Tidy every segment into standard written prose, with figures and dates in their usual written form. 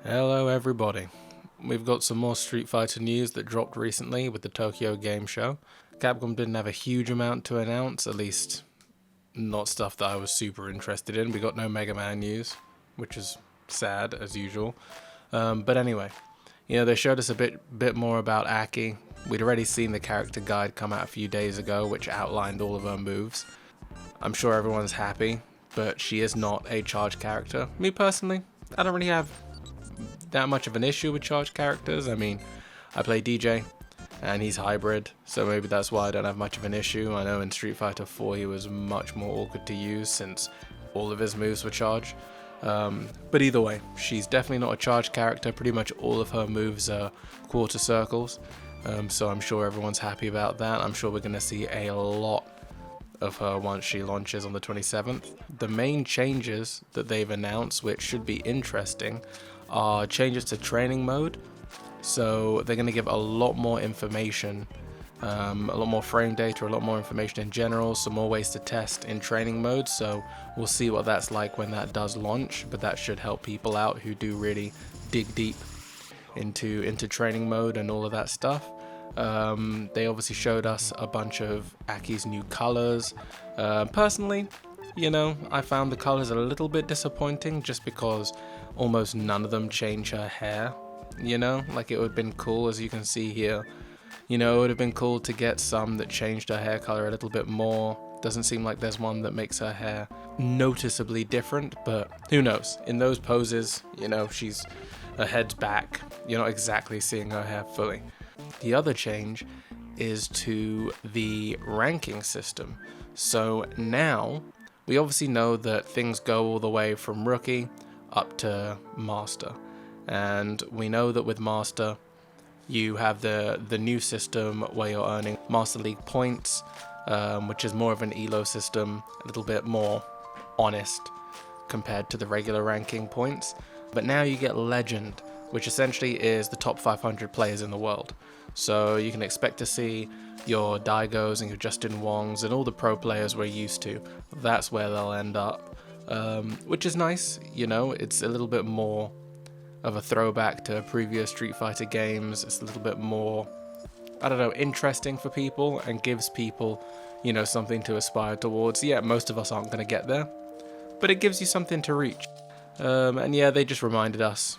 Hello everybody. We've got some more Street Fighter news that dropped recently with the Tokyo Game Show. Capcom didn't have a huge amount to announce, at least not stuff that I was super interested in. We got no Mega Man news, which is sad as usual. But anyway, they showed us a bit more about Aki. We'd already seen the character guide come out a few days ago, which outlined all of her moves. I'm sure everyone's happy, but she is not a charge character. Me personally, I don't really have that much of an issue with charge characters. I mean, I play DJ and he's hybrid, so maybe that's why I don't have much of an issue. I know in Street Fighter 4 he was much more awkward to use since all of his moves were charge. But either way, she's definitely not a charge character. Pretty much all of her moves are quarter circles, so I'm sure everyone's happy about that. I'm sure we're going to see a lot of her once she launches on the 27th. The main changes that they've announced, which should be interesting, are changes to training mode. So they're going to give a lot more information, a lot more frame data, a lot more information in general, some more ways to test in training mode. So we'll see what that's like when that does launch, but that should help people out who do really dig deep into training mode and all of that stuff. They obviously showed us a bunch of Aki's new colors. Personally, I found the colors a little bit disappointing just because almost none of them change her hair. Like, it would have been cool, as you can see here. It would have been cool to get some that changed her hair color a little bit more. Doesn't seem like there's one that makes her hair noticeably different, but who knows? In those poses, her head's back. You're not exactly seeing her hair fully. The other change is to the ranking system. So now, we obviously know that things go all the way from rookie up to master. And we know that with master, you have the new system where you're earning Master League points, which is more of an ELO system, a little bit more honest compared to the regular ranking points. But now you get legend, which essentially is the top 500 players in the world. So you can expect to see your Daigos and your Justin Wongs and all the pro players we're used to. That's where they'll end up, which is nice. It's a little bit more of a throwback to previous Street Fighter games. It's a little bit more, interesting for people and gives people, something to aspire towards. Yeah, most of us aren't going to get there, but it gives you something to reach. And yeah, they just reminded us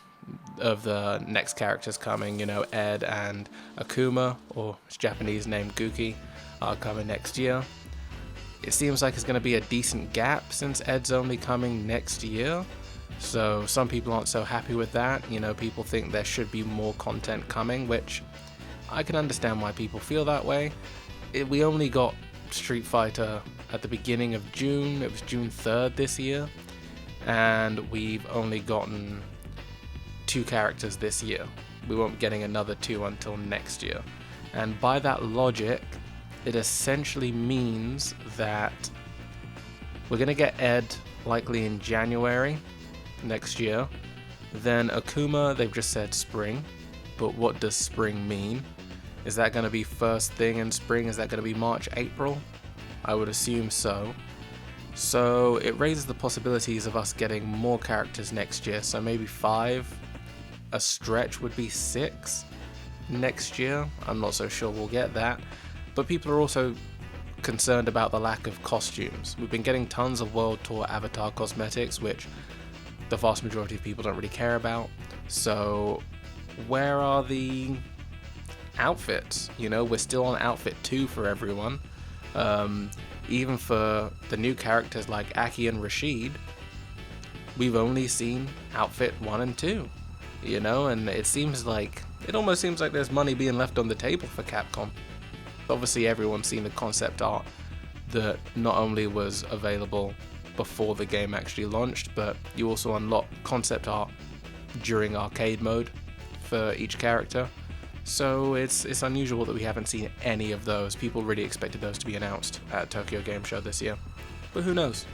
of the next characters coming. Ed and Akuma, or his Japanese name Guki, are coming next year. It seems like it's going to be a decent gap since Ed's only coming next year. So some people aren't so happy with that. People think there should be more content coming, which I can understand why people feel that way. We only got Street Fighter at the beginning of June. It was June 3rd this year. And we've only gotten 2 characters this year. We won't be getting another 2 until next year. And by that logic, it essentially means that we're going to get Ed likely in January next year. Then Akuma, they've just said spring, but what does spring mean? Is that going to be first thing in spring? Is that going to be March, April? I would assume so. So it raises the possibilities of us getting more characters next year, so maybe 5. A stretch would be 6 next year. I'm not so sure we'll get that, but people are also concerned about the lack of costumes. We've been getting tons of World Tour avatar cosmetics, which the vast majority of people don't really care about. So where are the outfits? We're still on outfit 2 for everyone. Even for the new characters like Aki and Rashid, we've only seen outfit 1 and 2. And it almost seems like there's money being left on the table for Capcom. Obviously everyone's seen the concept art that not only was available before the game actually launched, but you also unlock concept art during arcade mode for each character. So it's unusual that we haven't seen any of those. People really expected those to be announced at Tokyo Game Show this year. But who knows?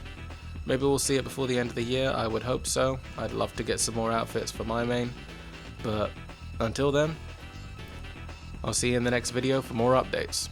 Maybe we'll see it before the end of the year. I would hope so. I'd love to get some more outfits for my main. But until then, I'll see you in the next video for more updates.